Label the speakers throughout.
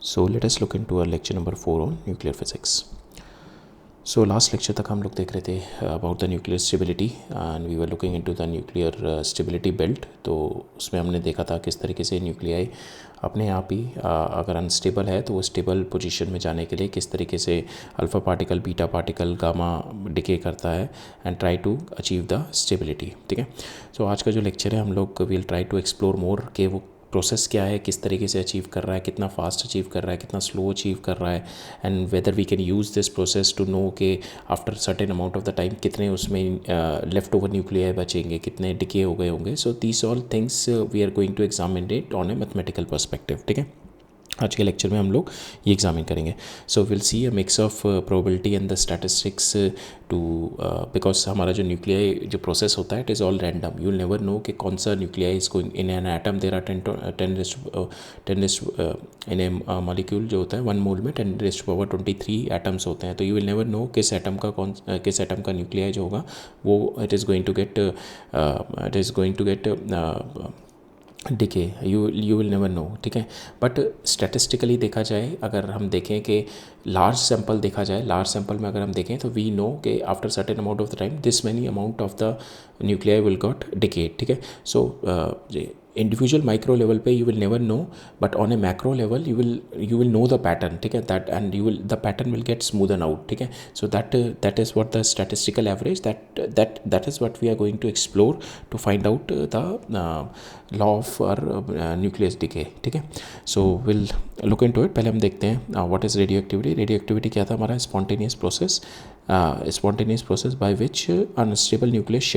Speaker 1: So let us look into our lecture number 4 on nuclear physics. So last lecture तक हम लोग देख रहे थे about the nuclear stability and we were looking into the nuclear stability belt. तो उसमें हमने देखा था किस तरीके से न्यूक्लियाई अपने आप ही अगर अनस्टेबल है तो वो स्टेबल पोजीशन में जाने के लिए किस तरीके से alpha particle, beta particle, gamma decay करता है and try to achieve the stability. ठीक है. सो आज का जो लेक्चर है हम लोग will try to explore more के वो प्रोसेस क्या है, किस तरीके से अचीव कर रहा है, कितना फास्ट अचीव कर रहा है, कितना स्लो अचीव कर रहा है, and whether we can use this process to know के after certain amount of the time कितने उसमें लेफ्ट ओवर न्यूक्लियाई बचेंगे, कितने डिके हो गए होंगे. So these all things we are going to examine it on a mathematical perspective. ठीक है. आज के लेक्चर में हम लोग ये एग्जामिन करेंगे. So will see a mix of probability and the statistics too because हमारा जो न्यूक्लियाई जो प्रोसेस होता है it is all random. You will never know कि कौन सा nuclei is going in an atom. There are 10 in a molecule जो होता है 1 मोल में 10⁻23 एटम्स होते हैं. तो यू विल नेवर नो किस एटम का न्यूक्लियाई जो होगा वो it is going to get decay. You will never know. ठीक है. बट स्टैटिस्टिकली देखा जाए, अगर हम देखें कि लार्ज सैम्पल देखा जाए, लार्ज सैम्पल में अगर हम देखें तो वी नो कि after certain amount of the time this many amount of the nuclei will got decayed. ठीक है. सो इंडिविजुअल माइक्रो लेवल पे you will never know, but on a macro level you will know the pattern. ठीक है. That and the pattern will get smoothen out. ठीक है. So that is what the statistical average that is what we are going to explore to find out the law of nucleus decay. ठीक है. So will look into it. पहले हम देखते हैं what is radio activity. Radio activity क्या था हमारा? Spontaneous process by which unstable nucleus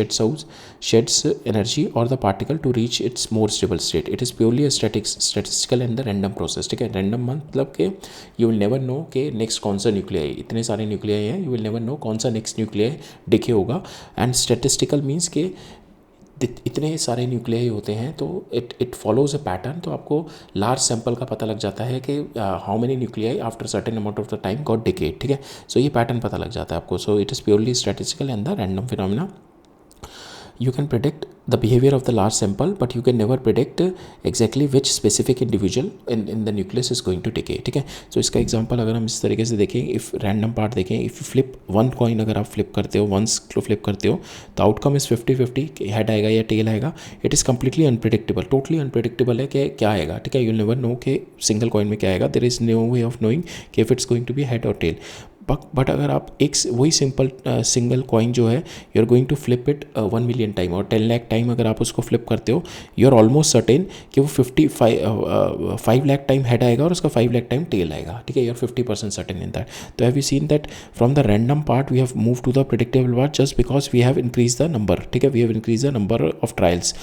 Speaker 1: sheds energy or the particle to reach its more stable state. It is purely a statistical and the random process. ठीक है. random मतलब कि you will never know कि next कौन सा nuclei, इतने सारे nuclei हैं, you will never know कौन सा नेक्स्ट न्यूक्लियाई डिके होगा. एंड स्टेटिस्टिकल मीन्स के इतने सारे न्यूक्लियाई होते हैं तो इट फॉलोज अ पैटर्न. तो आपको लार्ज सैम्पल का पता लग जाता है कि how many nuclei after certain amount of the time got decayed. ठीक है. सो ये पैटर्न पता लग जाता है आपको. So it is purely statistical and the random phenomena. You can predict the behavior of the large sample, but you can never predict exactly which specific individual in the nucleus is going to decay. ठीक है. So इसका example अगर हम इस तरीके से देखें, if random part देखें, if you flip one coin, अगर आप फ्लिप करते हो, वंस फ्लिप करते हो तो आउटकम इज़ 50-50, हेड आएगा या टेल आएगा. It is completely unpredictable, totally unpredictable है कि क्या आएगा. ठीक है. यू नेवर नो कि सिंगल कॉइन में क्या आएगा. There is no way of knowing कि if it's going to be head और टेल. बट अगर आप एक वही सिंगल कॉइन जो है you are going to flip it 1 million time और 10 लाख टाइम अगर आप उसको फ्लिप करते हो, यू आर ऑलमोस्ट सर्टेन कि वो 5 लाख टाइम हेड आएगा और उसका 5 लाख टाइम टेल आएगा. ठीक है. You are 50% certain in that. तो have you seen that from the random part we have move to the predictable part just because we have increase the number. ठीक है. We have increase the number of trials.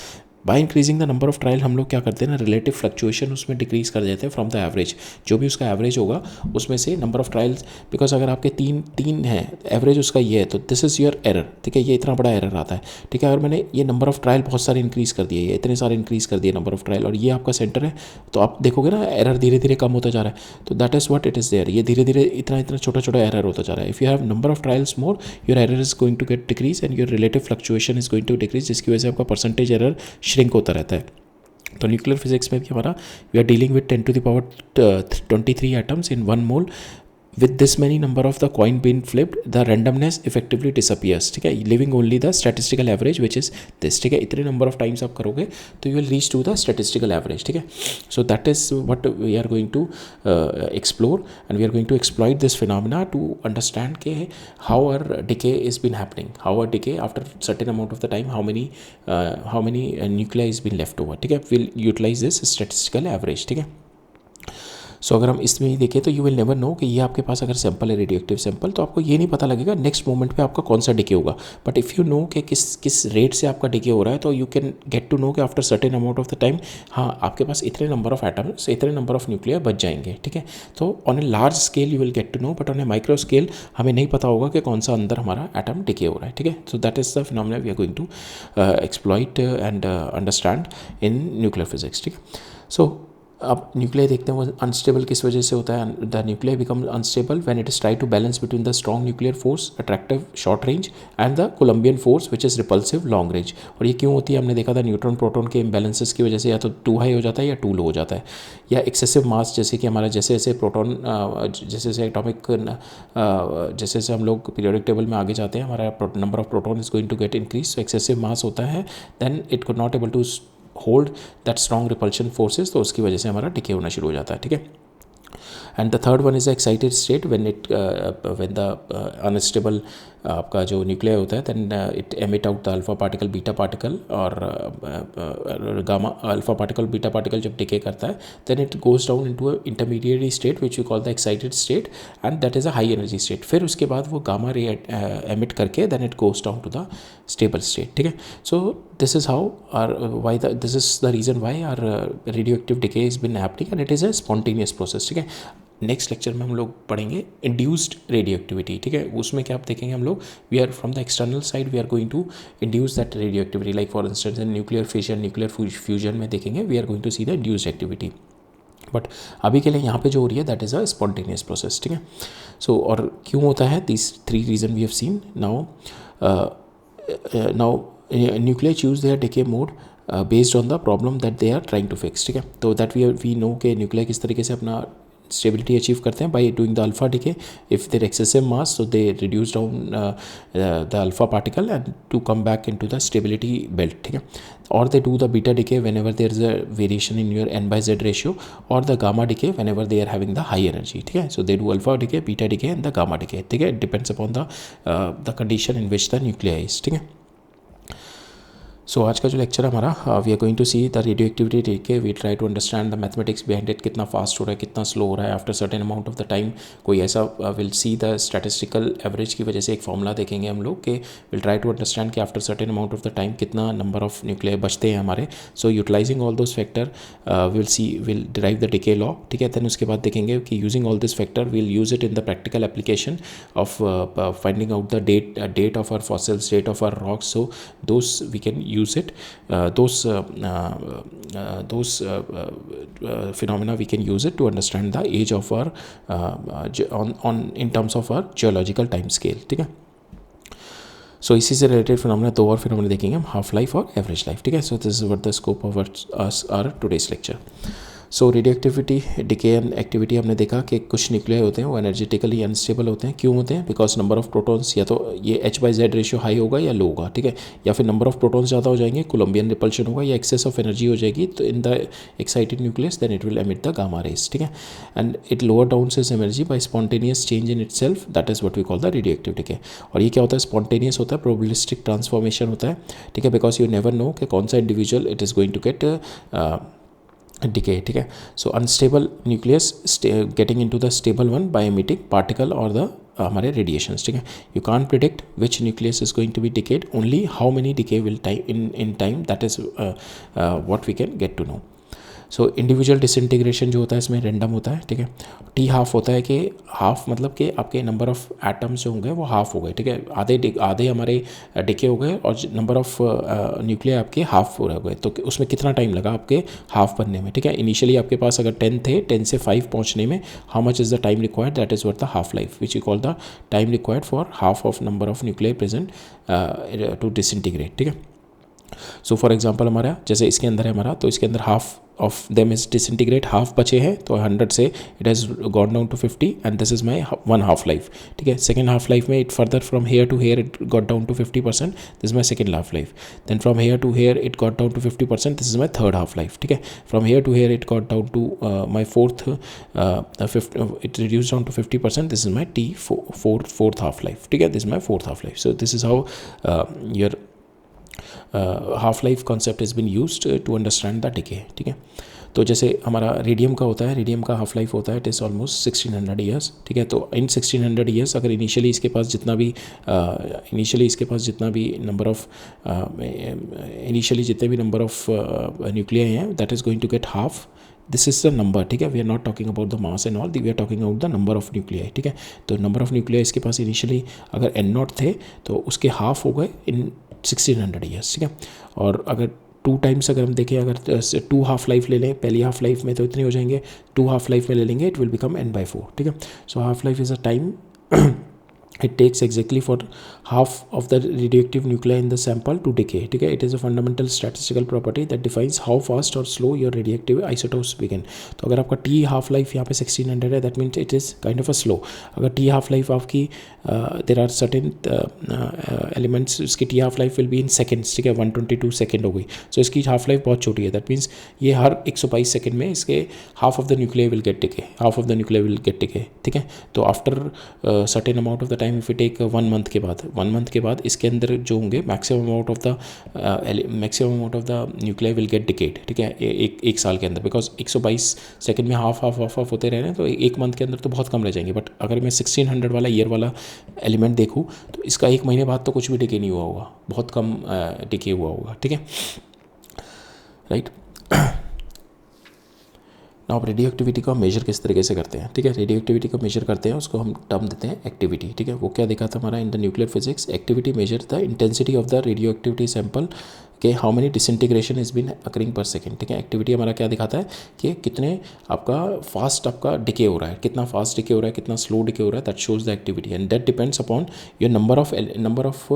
Speaker 1: By increasing the number of trial हम लोग क्या करते हैं ना, relative fluctuation उसमें decrease कर देते हैं फ्रॉम द एवरेज. जो भी उसका एवरेज होगा उसमें से नंबर ऑफ ट्रायल्स, बिकॉज अगर आपके तीन हैं, एवरेज उसका ये है, तो दिस इज़ योर एरर. ठीक है. ये इतना बड़ा एरर आता है. ठीक है. अगर मैंने ये नंबर ऑफ ट्रायल बहुत सारे इंक्रीज़ कर दिए, ये इतने सारे इंक्रीज़ कर दिए नंबर ऑफ ट्रायल, और ये आपका सेंटर है, तो आप देखोगे ना एरर धीरे धीरे कम होता जा रहा है. तो that is what it is there. ये धीरे धीरे इतना छोटा एरर होता जा रहा है. If you have number of trials more, your error is going to get decrease and your relative fluctuation is going to decrease, जिसकी वजह से आपका परसेंटेज एरर श्रिंक होता रहता है. तो न्यूक्लियर फिजिक्स में भी हमारा we are dealing with 10⁻23 atoms in 1 mole. With this many number of the coin being flipped, the randomness effectively disappears. ठीक है. Leaving only the statistical average which is this. ठीक है. इतने number of times आप करोगे तो you will reach to the statistical average. ठीक है. So that is what we are going to explore, and we are going to exploit this phenomena to understand के how our decay is been happening, how our decay after certain amount of the time, how many nuclei is been left over. ठीक है. We'll utilize this statistical average. ठीक है. सो अगर हम इसमें ही देखें तो यू विल नेवर नो कि ये आपके पास अगर सैंपल है रेडियो एक्टिव सैंपल, तो आपको ये नहीं पता लगेगा नेक्स्ट मोमेंट पे आपका कौन सा डिके होगा. बट इफ़ यू नो कि किस रेट से आपका डिके हो रहा है, तो you can get to know कि after certain amount of the time हाँ आपके पास इतने नंबर ऑफ एटम्स, इतने नंबर ऑफ न्यूक्लियर बच जाएंगे. ठीक है. तो on a large scale you will get to know, but on a micro scale हमें नहीं पता होगा कि कौन सा अंदर हमारा एटम डिके हो रहा है. ठीक है. So that is the phenomena we are going to exploit and understand in nuclear physics. ठीक है. सो अब न्यूक्लियर देखते हैं वो अनस्टेबल किस वजह से होता है. The nuclear become unstable when it is try to balance between the strong nuclear force attractive short range and the Coulombian force which is repulsive long range. और ये क्यों होती है, हमने देखा था न्यूट्रॉन प्रोटॉन के इम्बैलेंसेस की वजह से या तो टू हाई हो जाता है या टू लो हो जाता है, या एक्सेसिव मास, जैसे कि हमारा जैसे जैसे प्रोटॉन जैसे जैसे एटॉमिक जैसे जैसे हम लोग पीरियोडिक टेबल में आगे जाते हैं हमारा number of proton is going to get increase. So excessive mass होता है, then it could not able to hold that strong repulsion forces, तो उसकी वजह से हमारा डिके होना शुरू हो जाता है. ठीक है. And the third one is the excited state when the unstable आपका जो न्यूक्लियर होता है, than it emit out the alpha particle beta particle और gamma alpha particle beta particle जब डिके करता है, then it goes down into a intermediate state which we call the excited state and that is a high energy state. फिर उसके बाद वो gamma ray emit करके then it goes down to the stable state. ठीक है. So this is how are why this is the reason why are radio active decay is been happening and it is a spontaneous process. ठीक है. Next lecture में हम लोग पढ़ेंगे induced radio activity. ठीक है. उसमें क्या आप देखेंगे हम लोग, we are from the external side we are going to induce that radio activity, like for instance in nuclear fission nuclear fusion में देखेंगे we are going to see the induced activity. But अभी के लिए यहाँ पे जो हो रही है that is a spontaneous process. ठीक है. सो और क्यों होता है, this three reason we have seen. Now nuclear choose their decay mode based on the problem that they are trying to fix. ठीक है. तो दैट वी नो के न्यूक्लियर किस तरीके से अपना स्टेबिलिटी अचीव करते हैं by doing the alpha decay. If there excessive mass so they reduce down the alpha particle and to come back into the stability belt. ठीक है. और they do the beta decay whenever there is a variation in your n/z ratio, और the gamma decay whenever they are having the high energy. ठीक है. So they do alpha decay beta decay and the gamma decay. ठीक है. Depends upon the condition in which the nuclear is. ठीक है. सो आज का जो लेक्चर है हमारा, we are going to see the radio activity decay. We try to understand the mathematics behind it, कितना फास्ट हो रहा है कितना स्लो हो रहा है after certain amount of the time. कोई ऐसा will see the statistical average की वजह से एक फॉर्मूला देखेंगे हम लोग के विल ट्राई टू अंडरस्टैंड कि after certain amount of the time कितना नंबर ऑफ न्यूक्लियर बचते हैं हमारे. So utilizing all those factor will derive the decay law. ठीक है. दैन उसके बाद देखेंगे कि using all this factor will use it in the practical application of finding out the date of our fossils, date of our rocks. So those we can use it. Those phenomena we can use it to understand the age of our in terms of our geological time scale. ठीक है. सो इसी से related phenomena दो और phenomena देखेंगे हम, half life और average life. ठीक है. So this is what the scope of our today's lecture. So radio activity decay and activity हमने देखा कि कुछ न्यूक्लियर होते हैं वो एनर्जेटिकली अनस्टेबल होते हैं. क्यों होते हैं? बिकॉज नंबर ऑफ प्रोटॉन्स या तो ये h/z रेशियो हाई होगा या लो होगा. ठीक है. या फिर नंबर ऑफ प्रोटॉन्स ज़्यादा हो जाएंगे, कोलम्बियन रिपल्शन होगा, या एक्सेस ऑफ एनर्जी हो जाएगी तो in the excited nucleus then it will emit the gamma rays. ठीक है. And it lower down is energy by spontaneous change in itself, that is what we call the radio active decay. और ये क्या होता है? Spontaneous होता है, probabilistic transformation होता है. ठीक है. बिकॉज यू नेवर नो कि कौन सा individual it is going to get decay. ठीक है. So unstable nucleus getting into the stable one by emitting particle और द हमारे रेडिएशंस. ठीक है. You can't predict which nucleus is going to be decayed, only how many decay will time in time, that is what we can get to know. So individual disintegration जो होता है इसमें random होता है. ठीक है. टी हाफ होता है कि हाफ मतलब कि आपके नंबर ऑफ एटम्स जो होंगे वो हाफ हो गए. ठीक है. आधे हमारे डिके हो गए और नंबर ऑफ न्यूक्लियर आपके हाफ हो गए. तो उसमें कितना टाइम लगा आपके हाफ बनने में? ठीक है. इनिशियली आपके पास अगर 10 थे, 10 से 5 पहुंचने में how much is the time required, that is what the half life which you call the time required for half of number of nuclear present to disintegrate. ठीक है. सो फॉर एग्जांपल हमारा जैसे इसके अंदर है हमारा, तो इसके अंदर half of them is disintegrate, half बचे हैं, तो 100 से it has gone down to 50 and this is my one half life. ठीक है. सेकेंड हाफ लाइफ में it further from here to here it got down to 50%, this is my second half life. Then from here to here it got down to 50%, this is my third half life. ठीक है. From here to here it got down to my fourth, it reduce down to 50%, this is my fourth half life. ठीक है. This is my fourth half life. So this is how your half-life concept has been used to understand the decay. ठीक है. तो जैसे हमारा radium का होता है, रेडियम का हाफ लाइफ होता है इट इज़ ऑलमोस्ट 1600 ईयर्स. ठीक है. तो इन 1600 ईयर्स अगर इनिशियली इसके पास जितना भी नंबर ऑफ न्यूक्लियर हैं that is going to get half. This is the number. ठीक है. We are not talking about the mass and all, we are talking about the number of nuclear. ठीक है. तो नंबर ऑफ न्यूक्लियर इसके पास initially अगर n0 थे तो उसके हाफ हो गए इन 1600 ईयर्स. ठीक है. और अगर टू टाइम्स अगर हम देखें, अगर 2 हाफ लाइफ ले लें, पहली हाफ लाइफ में तो इतने हो जाएंगे, 2 हाफ लाइफ में ले लेंगे, इट विल बिकम n/4, ठीक है। सो half life is a time it takes exactly for half of the radioactive nuclei in the sample to decay, ठीक है। It is a fundamental statistical property that defines how fast or slow your radioactive isotopes begin। तो अगर आपका T half life यहाँ पे 1600 है, that means it is kind of a slow। अगर T half life आपकी there are certain elements, इसकी T half life will be in seconds, ठीक है, 122 सेकेंड हो गई। सो इसकी हाफ लाइफ बहुत छोटी है, that means ये हर 122 सेकेंड में इसके half of the nuclear will get decay, half of the nuclear will get decay, ठीक है। तो after certain amount of the time, if you take 1 month के बाद, 1 मंथ के बाद इसके अंदर जो होंगे maximum amount of the nuclear will gate decade, ठीक है, एक साल के अंदर, बिकॉज 122 सेकंड में हाफ होते रह रहे हैं, तो एक मंथ के अंदर तो बहुत कम रह जाएंगे। बट अगर मैं 1600 वाला ईयर वाला एलिमेंट देखूँ तो इसका 1 महीने बाद तो कुछ भी डिके नहीं हुआ होगा, बहुत कम डिके हुआ होगा, ठीक है, राइट। आप रेडियो एक्टिविटी को हम मेजर किस तरीके से करते हैं, ठीक है। रेडियो एक्टिविटी को मेजर करते हैं, उसको हम टर्म देते हैं एक्टिविटी, ठीक है। वो क्या देखा था हमारा in the nuclear physics, activity measure the intensity of the radio activity sample कि how many disintegration is been occurring per second, ठीक है। एक्टिविटी हमारा क्या दिखाता है कि कितने आपका फास्ट आपका डिके हो रहा है, कितना फास्ट डिके हो रहा है, कितना स्लो डिके हो रहा है, that shows the activity and that depends upon your number of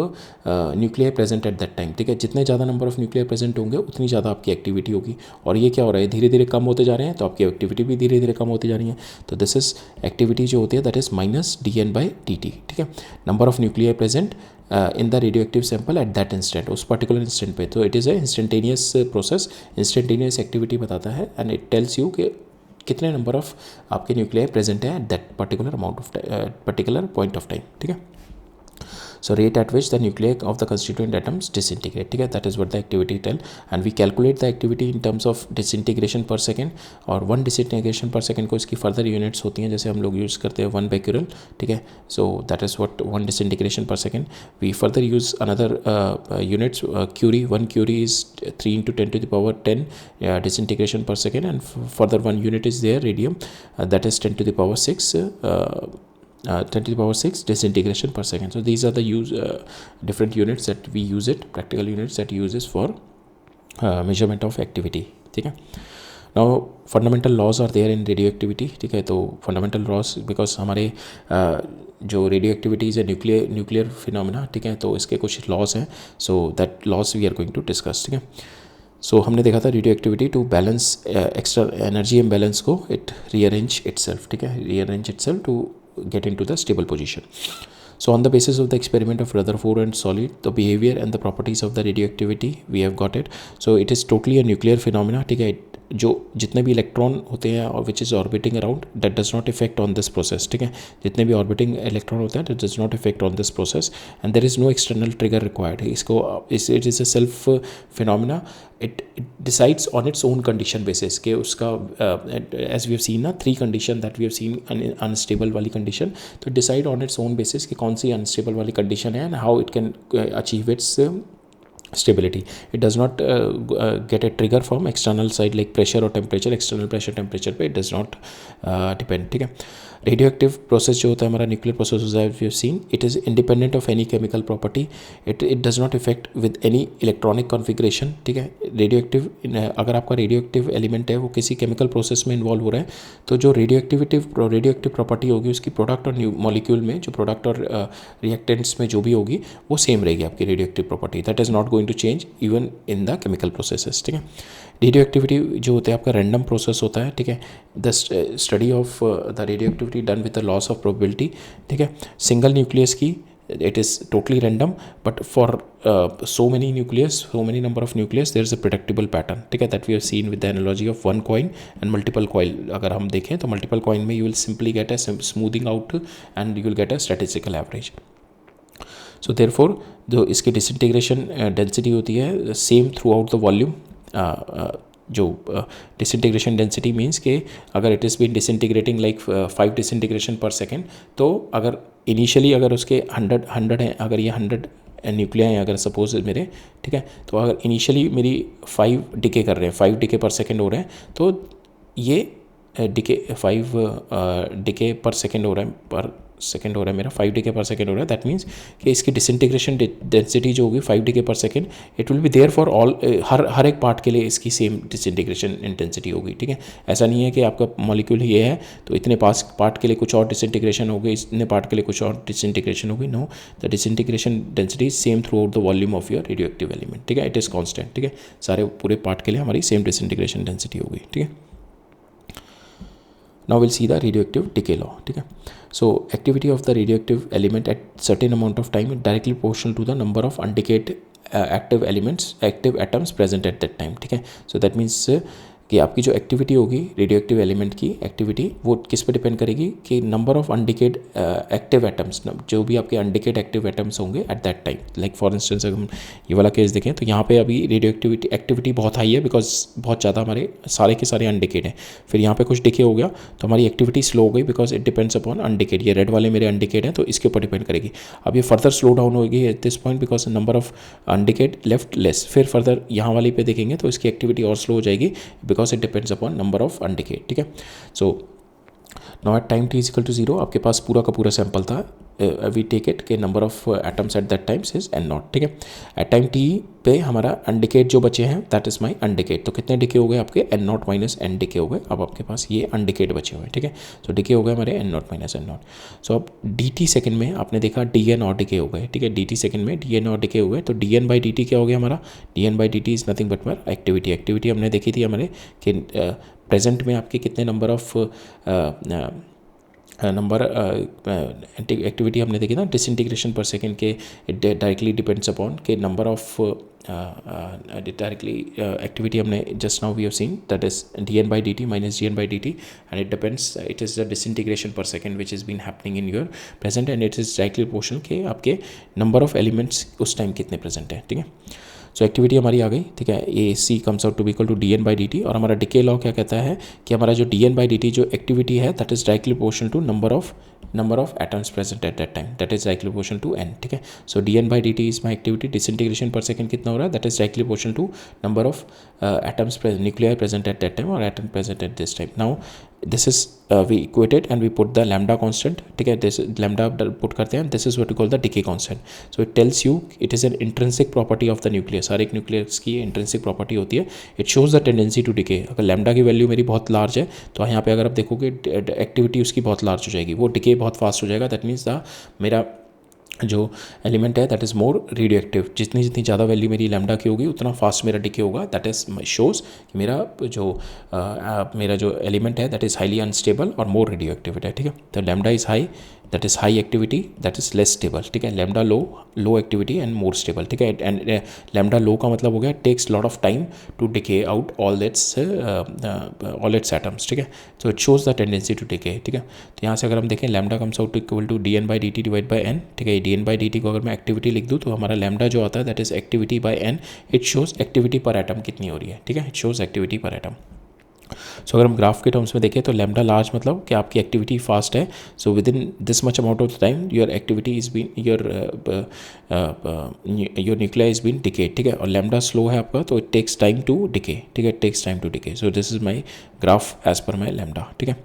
Speaker 1: nuclear present at that time, ठीक है। जितने ज़्यादा नंबर ऑफ न्यूक्लियर प्रेजेंट होंगे उतनी ज़्यादा आपकी एक्टिविटी होगी, और ये क्या हो रहा है, धीरे धीरे कम होते जा रहे हैं, तो आपकी एक्टिविटी भी धीरे धीरे कम होती जा रही है। तो दिस इज एक्टिविटी जो होती है दैट इज -dN/dt, ठीक है, number of nuclear present in the radio active sample at that instant, उस पर्टिकुलर इंस्टेंट पे। तो it is a instantaneous process, instantaneous activity बताता है एंड इट टेल्स यू कि कितने नंबर ऑफ आपके न्यूक्लियर प्रेजेंट है at that particular point of time, ठीक है। So rate at which the nuclei of the constituent atoms disintegrate, ठीक है, that is what the activity tell, and we calculate the activity in terms of disintegration per second, और 1 disintegration per second को इसकी further units होती हैं, जैसे हम लोग यूज़ करते हैं 1 becquerel, ठीक है। So that is what 1 disintegration per second। We further use another units, Curie, 1 Curie is 3 × 10⁻10 disintegration per second, and further 1 unit is there, radium, that is 10⁻6 10⁻6 disintegration per second। So these are the different units that we use it, practical units that uses for measurement of activity, ठीक है। Now fundamental laws are there in radioactivity, ठीक है। तो fundamental laws because हमारे जो radio activities है nuclear phenomena, ठीक है, तो इसके कुछ लॉज हैं, so that laws we are going to discuss, ठीक है। सो हमने देखा था radio activity to balance extra energy imbalance को, इट रीअरेंज इटसेल्फ, ठीक है, rearrange itself to get into the stable position। So on the basis of the experiment of Rutherford and Solid, the behavior and the properties of the radioactivity we have got it। So it is totally a nuclear phenomena, ठीक है। जो जितने भी electron होते हैं और which is orbiting around, that does not effect on this process, ठीक है। जितने भी ऑर्बिटिंग इलेक्ट्रॉन होते हैं that does not effect on this process and there is no external trigger required. इसको it is a self phenomena, it decides on its own condition basis के उसका as we have seen ना 3 condition that we have seen, unstable वाली condition, तो decide on its own basis कि कौन सी unstable वाली condition है and how it can achieve it's stability। It does not get a trigger from external side like pressure or temperature, external pressure temperature पे it does not depend, ठीक है। Radio active process जो होता है हमारा nuclear process होता है, we have seen it is independent of any chemical property, it does not effect with any electronic configuration, ठीक है। रेडियो एक्टिव, अगर आपका रेडियो एक्टिव एलिमेंट है वो किसी केमिकल प्रोसेस में इन्वॉल्व हो रहा है, तो जो रेडियो एक्टिव प्रॉपर्टी होगी उसकी प्रोडक्ट और मॉलिक्यूल में जो प्रोडक्ट और रिएक्टेंट्स में जो भी होगी वो सेम रहेगी आपकी radio active property, that is not going to change even in the chemical processes, ठीक है। रेडियो एक्टिविटी जो होता है आपका रैंडम प्रोसेस होता है, ठीक है। The study of the radio activity done with the loss of probability, ठीक है। सिंगल न्यूक्लियस की it is totally random, but for so many number of nucleus there is a predictable pattern, ठीक है, that we have seen with the analogy of one coin and multiple coil। अगर हम देखें तो multiple coin में you will simply get a smoothing out and you will get a statistical average। So therefore जो इसकी disintegration density होती है same throughout the volume, जो डिसइंटीग्रेशन डेंसिटी मीन्स कि अगर it is been disintegrating like 5 disintegration per second, तो अगर initially अगर उसके 100 हैं, अगर ये 100 न्यूक्लिया हैं अगर सपोज मेरे, ठीक है, तो अगर इनिशियली मेरी 5 डिके कर रहे हैं, 5 डिके पर सेकेंड हो रहे हैं, तो ये डिके 5 डिके पर सेकेंड हो रहे हैं सेकेंड हो रहा है मेरा, 5 डिके पर सेकेंड हो रहा है, दैट मीन्स कि इसकी डिसइंटीग्रेशन डेंसिटी जो होगी 5 decay per second, it will be there for all, हर एक पार्ट के लिए इसकी सेम डिसइंटीग्रेशन इंटेंसिटी होगी, ठीक है। ऐसा नहीं है कि आपका मॉलिक्यूल ये है तो इतने पार्ट के लिए कुछ और डिसइंटीग्रेशन होगी, इतने पार्ट के लिए कुछ और डिसइंटीग्रेशन होगी, no, the disintegration density same throughout the volume of your radio active element, ठीक है, इट इज़ कॉन्स्टेंट, ठीक है, सारे पूरे पार्ट के लिए हमारी सेम डिसइंटीग्रेशन डेंसिटी होगी, ठीक है। Now we'll see the radioactive decay law, ठीक है। So activity of the radioactive element at certain amount of time is directly proportional to the number of undecayed active atoms present at that time, ठीक है। So that means कि आपकी जो activity होगी radioactive element की activity वो किस पे डिपेंड करेगी कि नंबर ऑफ अनडिकेड एक्टिव एटम्स, जो भी आपके अनडिकेड एक्टिव एटम्स होंगे eight that time. Like for instance अगर हम ये वाला केस देखें तो यहाँ पे अभी रेडियोएक्टिविटी एक्टिविटी बहुत हाई है बिकॉज बहुत ज़्यादा हमारे सारे के सारे अनडिकेड हैं। फिर यहाँ पे कुछ डिके हो गया तो हमारी एक्टिविटी स्लो हो गई बिकॉज इट डिपेंड्स अपॉन अनडिकेड। ये रेड वाले मेरे अनडिकेड हैं तो इसके ऊपर डिपेंड करेगी। अब ये फर्दर स्लो डाउन होगी at this point because number of undecayed left less. फिर फर्दर यहाँ वाली पे देखेंगे तो इसकी एक्टिविटी और स्लो हो जाएगी because it depends upon number of undecayed, ठीक है। So now at time t is equal to 0 आपके पास पूरा का पूरा सैंपल था, वी टेक इट के number of atoms at that times is n0, ठीक है। एट टाइम t पे हमारा अनडिकेड जो बचे हैं दैट इज माई अनडिकेड। तो कितने डिके हो गए आपके n0 माइनस n डिके हो गए। अब आपके पास ये अनडिकेड बचे हुए हैं, ठीक है। तो डिके हो गए हमारे n0 माइनस n0। सो अब dt सेकंड में आपने देखा dn और डिके हो गए, ठीक है। dt सेकंड में dn और डिके हो गए तो dn बाई dt क्या हो गया हमारा, dn by dt is nothing but my activity. Activity हमने देखी थी हमारे कि प्रेजेंट में आपके कितने नंबर ऑफ एक्टिविटी हमने देखी ना डिसइंटीग्रेशन पर सेकेंड के इट डायरेक्टली डिपेंड्स अपॉन के नंबर ऑफ डायरेक्टली एक्टिविटी हमने just now we have seen that is dn by dt minus dn by dt and it depends, it is the disintegration per second which has been happening in your present and it is directly proportional के आपके number of elements उस time कितने present हैं, ठीक है। सो activity हमारी आ गई, ठीक है। A C comes out to be equal to dn by dt और हमारा डिके लॉ क्या कहता है कि हमारा जो dn बाई dt जो एक्टिविटी है that is directly proportional to number of atoms present at that time, that is directly proportional to n, ठीक है। So dn by dt is my activity, disintegration per second कितना हो रहा है that is directly proportional to number of atoms nuclear present at that time और atom present at this time. Now this is we equate it and we put the lambda constant, ठीक है। this lambda put करते हैं, this is what we call the decay constant. So it tells you it is an intrinsic property of the nucleus, हर एक nucleus की intrinsic property होती है। it shows the tendency to decay। अगर lambda की value मेरी बहुत large है तो यहाँ पे अगर आप देखोगे एक्टिविटी उसकी बहुत लार्ज हो जाएगी, वो डिके बहुत फास्ट हो जाएगा। दैट मीन्स द मेरा जो एलिमेंट है दैट इज़ मोर रेडियोएक्टिव। जितनी ज़्यादा वैल्यू मेरी लैम्डा की होगी उतना फास्ट मेरा डिके होगा। दैट इज शोज कि मेरा जो एलिमेंट है दैट इज़ हाईली अनस्टेबल और मोर रेडियोएक्टिव है, ठीक है। तो lambda is high, that is high activity, that is less stable, ठीक है। Lambda low activity and more stable, ठीक है। एंड लैम्डा लो का मतलब हो गया takes lot of time to decay out all its atoms, ठीक है। So it shows the tendency to decay, ठीक है। तो यहाँ से अगर हम देखें lambda comes out equal to dn by dt divide by n, ठीक है। dn बाई dt को अगर मैं एक्टिविटी लिख दूँ तो हमारा लैम्डा जो आता है that is activity by n, it shows activity पर एटम कितनी हो रही है, ठीक है। इट शोज एक्टिविटी पर एटम। सो अगर हम ग्राफ के टर्म्स में देखें तो लैम्डा लार्ज मतलब कि आपकी एक्टिविटी फास्ट है। So within this much amount of time your activity is been your nuclei is been decay, ठीक है। और लैम्डा स्लो है आपका तो it takes time to decay, ठीक है। It takes time to decay. So this is my graph as per my lambda, ठीक है।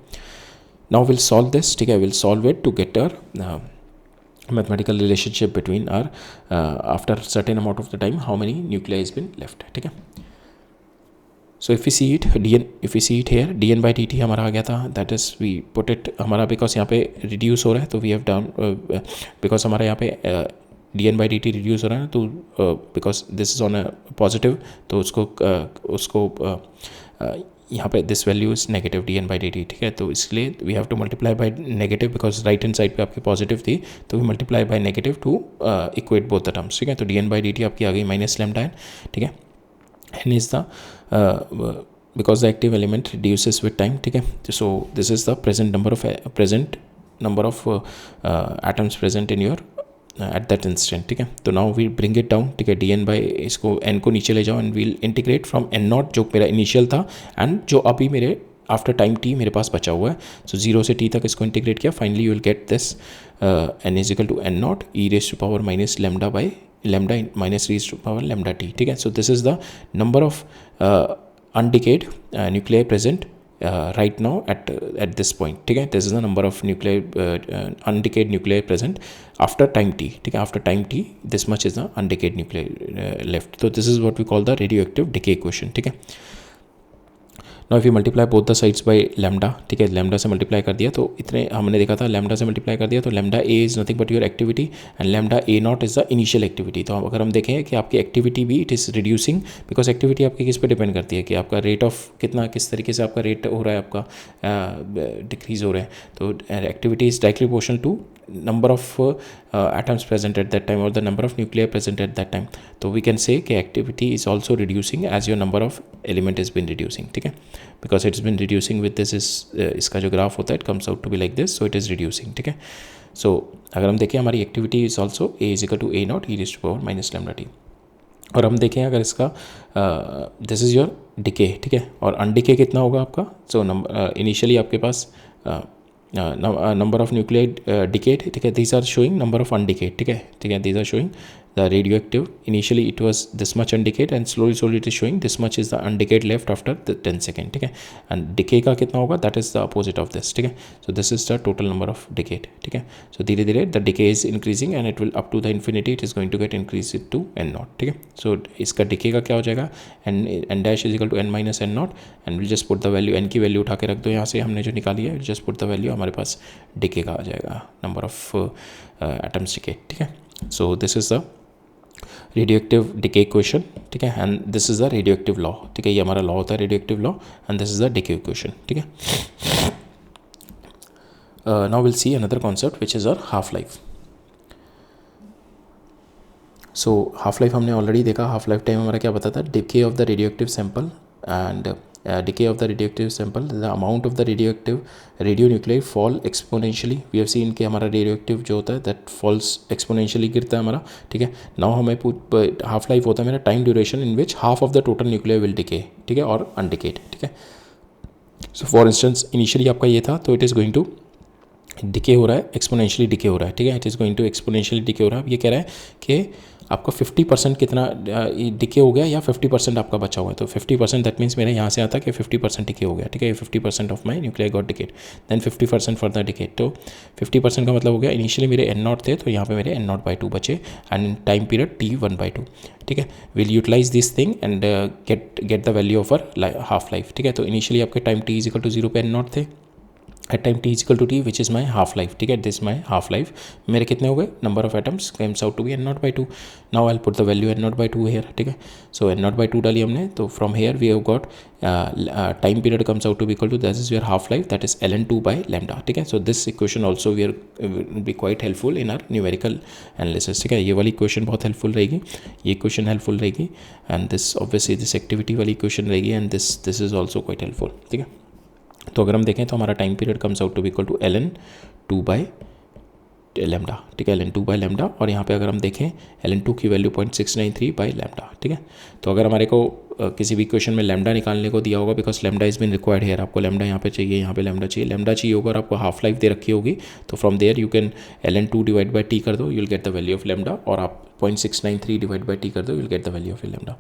Speaker 1: नाउ विल सॉल्व दिस, ठीक है। Will solve it to get our mathematical relationship between our after certain amount of the time how many nuclei has been left, ठीक है। So if we see it here dn by dt हमारा आ गया था, that is we put it हमारा because यहाँ पे reduce हो रहा है तो we have done because हमारा यहाँ पे dn by dt reduce हो रहा है तो because this is on a positive तो उसको यहाँ पे this value is negative dn by dt, ठीक है। तो इसलिए we have to multiply by negative because right hand side पे आपकी पॉजिटिव थी तो we multiply by negative to equate both the terms, ठीक है। तो dn बाई dt आपकी आ गई माइनस लैम्डा n, ठीक है। n is the because the active element reduces with time, ठीक है। So this is the present number of atoms present in your at that instant, ठीक है। तो now we bring it down, ठीक है। dn by इसको n को नीचे ले जाओ and we'll integrate from n0 जो मेरा इनिशियल था एंड जो अभी मेरे आफ्टर टाइम t मेरे पास बचा हुआ है। सो 0 से t तक इसको इंटीग्रेट किया, finally you will get this n is equal to n0 e raise to power minus lambda by lambda minus raise to power lambda t, ठीक है। So this is the number of undecayed nuclear present right now at this point, ठीक है. This is the number of nuclei undecayed nuclei present after time t, ठीक है. After time t, this much is the undecayed nuclei left. So this is what we call the radioactive decay quotient, ठीक है. Now if you multiply both the sides by lambda, ठीक है, lambda से multiply कर दिया तो इतने हमने देखा था, लैम्डा से मल्टीप्लाई कर दिया तो lambda A is nothing but your activity and lambda A not is the initial activity. तो अगर हम देखें कि आपकी एक्टिविटी भी it is reducing, because activity आपकी किस पे डिपेंड करती है कि आपका रेट ऑफ कितना, किस तरीके से आपका रेट हो रहा है, आपका डिक्रीज़ हो रहा है. तो activity is directly proportional to number of atoms present at that time or the number of nuclei present at that time. So we can say कि activity is also reducing as your number of element has been reducing, ठीक है, because it's been reducing with this is इसका जो graph होता है it comes out to be like this, so it is reducing, ठीक है. So अगर हम देखें हमारी activity is also a is equal to a naught e raised to power minus lambda t. और हम देखें अगर इसका दिस इज़ योर डिके, ठीक है, और अनडिके कितना होगा आपका. सो इनिशियली आपके पास number of nuclei decayed, ठीक है, these are showing number of undecayed, ठीक है, these are showing the radioactive. Initially it was this much undecayed and slowly it is showing this much is the undecayed left after the 10 second, ठीक है, and decay का कितना होगा, that is the opposite of this, ठीक है. So this is the total number of decayed, ठीक है. So धीरे धीरे the decay is increasing and it will up to the infinity it is going to get increased to n naught, ठीक है. So इसका decay का क्या हो जाएगा, n dash is equal to n minus n naught and we'll just put the value, n की value उठा के रख दो यहाँ से हमने जो निकाली है, just put the value, हमारे पास decay का आ जाएगा number of atoms decayed, ठीक है. So this is the radioactive decay equation, ठीक है, and this is the radioactive law, ठीक है, ये हमारा लॉ होता है radioactive law and this is the decay equation, ठीक है. Now will see another concept which is our half life. So half life हमने ऑलरेडी देखा. हाफ लाइफ टाइम हमारा क्या बताता है, decay of the radioactive sample and decay of the radioactive sample, the amount of the radioactive radionuclei fall exponentially. We have seen कि हमारा radioactive जो होता है that falls exponentially गिरता है हमारा, ठीक है. Now हमें हाफ लाइफ होता है मेरा time duration in which half of the total nuclei will decay, ठीक है, और undecayed, ठीक है. So for instance initially आपका ये था तो it is going to decay हो रहा है, एक्सपोनेंशियली डिके हो रहा है, ठीक है, it is going to exponentially decay हो रहा है. अब ये कह रहा है कि आपका 50% कितना डिके हो गया या 50% आपका बचा हुआ है. तो 50% दैट मीन्स मेरे यहाँ से आता है कि 50% डिके हो गया, ठीक है, 50% of my nuclear got decayed, then 50% for the decayed. तो 50% का मतलब हो गया इनिशियली मेरे n नॉट थे तो यहाँ पे मेरे n नॉट बाई 2 बचे and in time period t 1/2, ठीक है. Will utilize this thing and get the value of our half life, ठीक है. तो इनिशियली आपके time t is equal to 0 पे n नॉट थे, at time t is equal to t which is my half life, ठीक है, this my half life. मेरे कितने हो गए, number of atoms comes out to be n naught by 2. Now I will put the value n naught by 2 here, ठीक है. सो n naught by 2 डाली हमने, तो from here we have got time period comes out to be equal to this is your half life that is ln2 by lambda, ठीक है. So this equation also we are be quite helpful in our numerical analysis, ठीक है. ये वाली equation बहुत helpful रहेगी, ये equation helpful रहेगी and this obviously this activity वाली इक्वेशन रहेगी and this is also quite helpful, ठीक है. तो अगर हम देखें तो हमारा time period comes out to be equal to ln2 by lambda, ठीक है, ln2 बाई लैम्डा. और यहाँ पे अगर हम देखें ln2 की वैल्यू 0.693 बाई लैम्डा, ठीक है. तो अगर हमारे को किसी भी इक्वेशन में लैम्डा निकालने को दिया होगा, because lambda is been required here, आपको लैम्डा यहाँ पे चाहिए, यहाँ पे लैम्डा चाहिए होगा और आपको हाफ लाइफ दे रखी होगी, तो from there you can ln2 divide by T कर दो, you will get the value of lambda, और आप 0.693 डिवाइड बाई टी कर दो, you will get the value of lambda.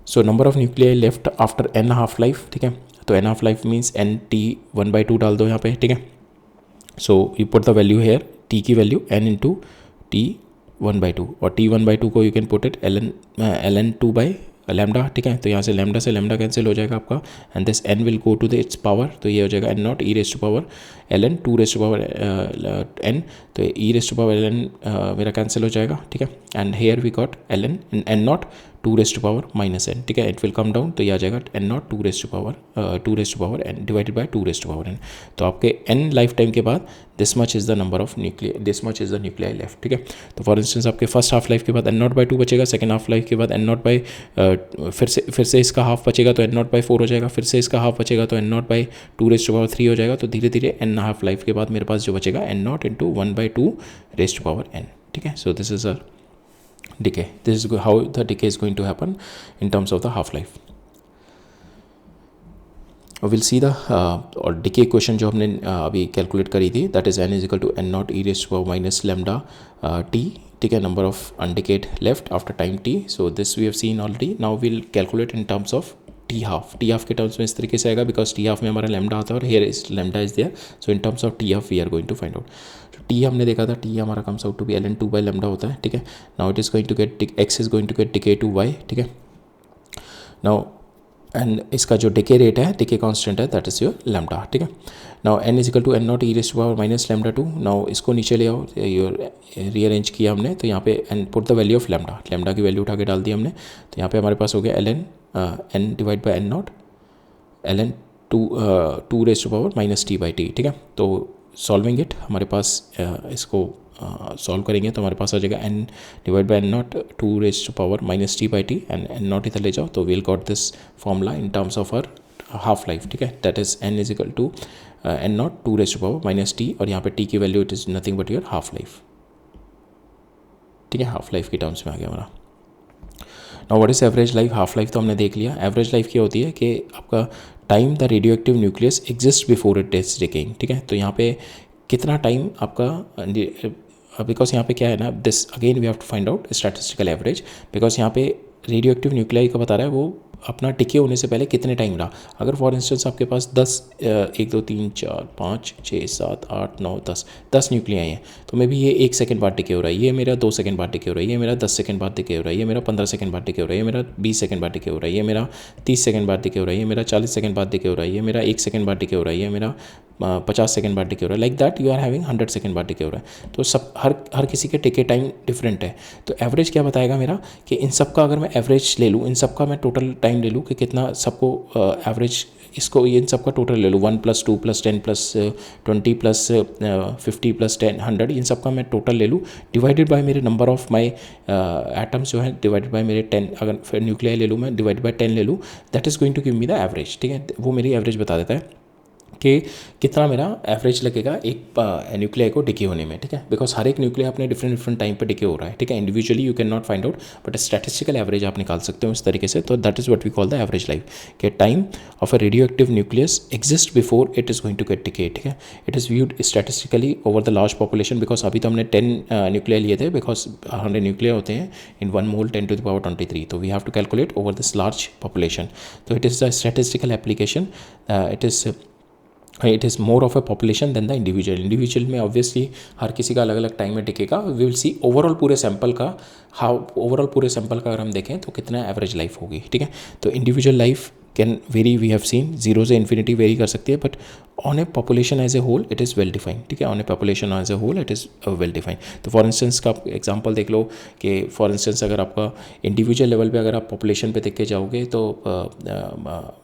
Speaker 1: So number of nuclei left after n half life, ठीक है. तो n half life means n t 1/2 डाल दो यहाँ पे, ठीक है. So you put the value here, t की वैल्यू n इंटू t 1/2 और t 1/2 को you can put it ln2 by lambda, ठीक है. तो यहाँ से लैम्डा कैंसिल हो जाएगा आपका and this n will go to the its power, तो ये हो जाएगा n naught e raise to power ln 2 raise to power n, तो e raise to power ln मेरा कैंसिल हो जाएगा, ठीक है. And here we got ln n naught 2 raise to power minus n, ठीक है, इट विल कम डाउन, तो ये आ जाएगा n naught 2 raise to power n divided by 2 raise to power n. तो आपके n लाइफ टाइम के बाद this much is the number of nuclear, this much is the nuclei left, ठीक है. तो फॉर इंस्टेंस आपके फर्स्ट हाफ लाइफ के बाद n नॉट बाई 2 बचेगा, सेकंड हाफ लाइफ के बाद n नॉट बाई फिर से इसका हाफ बचेगा तो n नॉट बाई 4 हो जाएगा, फिर से इसका हाफ बचेगा तो n naught by 2 raise to power 3 हो जाएगा. तो धीरे धीरे n हाफ लाइफ के बाद मेरे पास जो बचेगा n naught into 1/2 raise to power n, ठीक है. So this is a decay. This is how the decay is going to happen in terms of the half life. We'll see the और decay equation जो हमने अभी calculate करी थी, that is n is equal to n naught e raised to power minus lambda t, ठीक है, number of undecayed left after time t. So this we have seen already. Now we'll calculate in terms of T half के टर्म्स में इस तरीके से आएगा, because T half में हमारा लैम्डा आता है और here is lambda is there, so in terms of T half we are going to find out. T हमने देखा था, टी हमारा comes out to be ln 2 by lambda होता है, ठीक है। Now it is going to get X is going to get decay to Y, ठीक है। नाउ एंड इसका जो डिके रेट है, डिके कांस्टेंट है, दैट इज़ योर लैम्डा, ठीक है। Now N is equal to N not E raise to power minus lambda 2। Now इसको नीचे ले आओ, योर रीअरेंज किया हमने, तो यहाँ पे N put the value of lambda की वैल्यू उठा के डाल दी हमने, तो यहाँ पे हमारे पास हो गया ln N divide by N naught ln 2 raise to power minus T by T, ठीक है। तो सॉल्विंग इट हमारे पास इसको सॉल्व करेंगे तो हमारे पास आ जाएगा n divide by N naught 2 raise to power minus T by T, and N naught इधर ले जाओ तो we'll got this formula in terms of our half life, ठीक है। That is n is equal to N naught 2 raise to power minus T, और यहाँ पे t की value it is nothing but your half life, ठीक है। Half life के टर्म्स में आ गया हमारा। Now what is average life? Half life तो हमने देख लिया। एवरेज लाइफ क्या होती है कि आपका time the radio active nucleus exist before it is decaying, ठीक है। तो यहाँ पे कितना टाइम आपका, बिकॉज यहाँ पे क्या है ना, this again we have to find out statistical average, because यहाँ पे रेडियो एक्टिव न्यूक्लियाई का बता रहा है वो अपना टिके होने से पहले कितने टाइम रहा। अगर फॉर इंस्टेंस आपके पास 1 2 3 4 5 6 7 8 9 10 न्यूक्लियाई हैं, तो मे भी ये 1 सेकंड बाद टिके हो रहा है, ये मेरा 2 सेकंड बाद टिके हो रहा है, ये मेरा 10 सेकंड बाद टिके हो रहा है, ये मेरा 15 सेकंड बाद टिके हो रहा है, ये मेरा 20 सेकंड बाद टिके हो रहा है, ये मेरा 30 सेकंड बाद टिके हो रहा है, ये मेरा 40 सेकंड बाद टिके हो रहा है, ये मेरा 1 सेकंड बाद टिके हो रहा है, ये मेरा 50 सेकंड बाद टिके हो रहा है, like that you are having 100 second बाद टिके हो रहा है। तो सब हर किसी के टिके टाइम डिफरेंट है। तो एवरेज क्या बताएगा मेरा कि इन सब का अगर मैं एवरेज ले लूँ, इन सब का मैं टोटल टाइम ले लूँ कि कितना सबको एवरेज, इसको इन सब का टोटल ले लूँ 1 + 2 + 10 + 20 + 50 + 10 100, इन सब का मैं टोटल ले लूँ डिवाइडेड बाय मेरे नंबर ऑफ माई एटम्स जो है, डिवाइडेड बाय मेरे 10, अगर फिर न्यूक्लियाई ले लूँ मैं डिवाइडेड बाय 10 ले लूँ, that is going to give me the average, ठीक है। वो मेरी एवरेज बता देता है कि कितना मेरा एवरेज लगेगा एक न्यूक्लियाई को डिके होने में, ठीक है। बिकॉज हर एक न्यूक्लियाई अपने डिफरेंट टाइम पे डिके हो रहा है, ठीक है। Individually you can not find out, but statistical average आप निकाल सकते हो इस तरीके से। तो that is what we call the average life, कि time of a radio active nucleus exist before it is going to get decay, ठीक है। It is viewed statistically over the large population, because अभी तो हमने 10 nuclei लिए थे, because 100 nuclei होते हैं इन 1 मोल 10 to the power 23, तो we have to calculate over this large population. तो it is the statistical application, it is more of a population than the individual में ऑब्वियसली हर किसी का अलग अलग टाइम में टिकेगा। वी विल सी ओवरऑल पूरे सैंपल का अगर हम देखें तो कितना एवरेज लाइफ होगी, ठीक है। तो individual life can vary, we have seen 0 से इन्फिनिटी वेरी कर सकती है, but on a population as a whole it is well defined, ठीक है। On a population as a whole it is well defined. तो फॉर इंस्टेंस का example देख लो कि फॉर इंस्टेंस अगर आपका इंडिविजुअल लेवल पे अगर आप पॉपुलेशन पे देख के जाओगे तो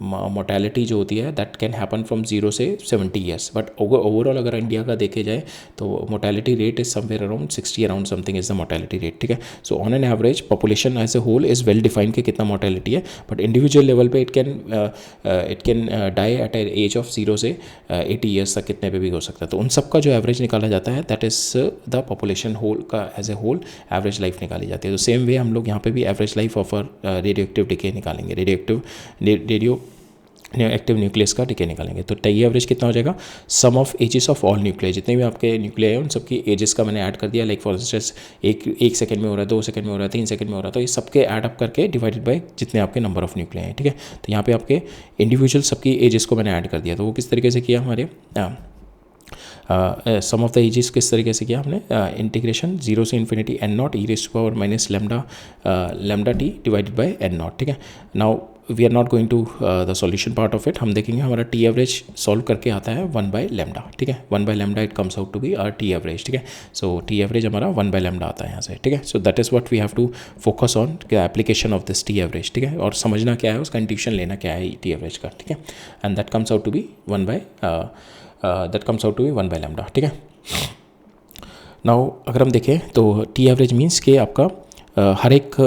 Speaker 1: मोर्टेलिटी जो होती है दैट कैन हैपन फ्रॉम 0 से 70 ईयर्स, बट ओवरऑल अगर इंडिया का देखे जाए तो mortality rate is somewhere around 60 around something is the mortality rate, ठीक है। So on an average population as a whole is well defined कि कितना मोर्टेलिटी है, बट इंडिविजुअल लेवल पे it can die at a age of 0 से 80 years तक कितने पे भी हो सकता है। तो उन सब का जो एवरेज निकाला जाता है that is the population whole का as a whole average life निकाली जाती है। तो सेम वे हम लोग यहाँ पे भी average life of radio active decay निकालेंगे, रेडियो एक्टिव न्यूक्लियस का डिके निकालेंगे। तो टी एवरेज कितना हो जाएगा, sum of ages of all nuclei, जितने भी आपके न्यूक्लियाई हैं उन सबकी एजेस का मैंने ऐड कर दिया। लाइक फॉर इंस्टेंस एक सेकंड में हो रहा है, 2 सेकंड में हो रहा है, 3 सेकंड में हो रहा है, तो ये सबके ऐड अप करके डिवाइडेड बाय जितने आपके नंबर ऑफ न्यूक्लियाई हैं, ठीक है। तो यहाँ पे आपके इंडिविजुअल सबकी एजेस को मैंने ऐड कर दिया। तो वो किस तरीके से किया हमारे सम ऑफ द एजेस किस तरीके से किया हमने, इंटीग्रेशन 0 से infinity n not E raise to power minus lambda T divided by n naught, ठीक है। Now we are not going to the solution part of it, हम देखेंगे हमारा टी एवरेज सॉल्व करके आता है 1 बाय लैम्डा, ठीक है। 1 by lambda it comes out to be our T average, ठीक है। सो टी एवरेज हमारा 1 बाय लैम्डा आता है यहाँ से, ठीक है। So that is what we have to focus on application of this T average, ठीक है। और समझना क्या है, उसका इंट्यूशन लेना क्या है टी एवरेज का, ठीक है। And that comes out to be 1 by lambda, ठीक है। नाउ अगर हम देखें तो टी एवरेज मीन्स कि आपका हर एक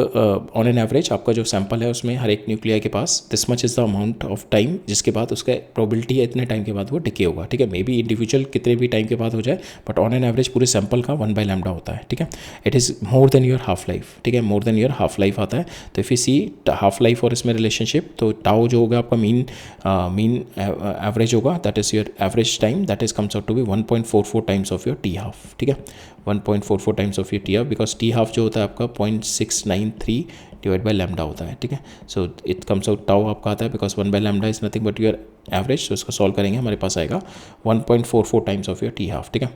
Speaker 1: ऑन एन एवरेज आपका जो सैंपल है उसमें हर एक न्यूक्लियाई के पास this much is the amount of time जिसके बाद उसका प्रोबेबिलिटी है इतने टाइम के बाद वो डिके होगा, ठीक है। मे बी इंडिविजुअल कितने भी टाइम के बाद हो जाए, बट ऑन एन एवरेज पूरे सैंपल का 1 बाय लैम्डा होता है, ठीक है। It is more than your half life, ठीक है, more than your half life आता है। तो if you see half life और इसमें रिलेशनशिप, तो टाउ जो होगा आपका मीन एवरेज होगा, that is your average time, that is comes out to be 1.44 times of your T half, ठीक है। 1.44 times of your T half, because T half जो होता है आपका 0.693 डिवाइड बाय लैम्डा होता है, ठीक है। So it comes out tau आपका आता है because 1 by lambda is nothing but your average. तो इसको सॉल्व करेंगे हमारे पास आएगा 1.44 times of your T half, ठीक है।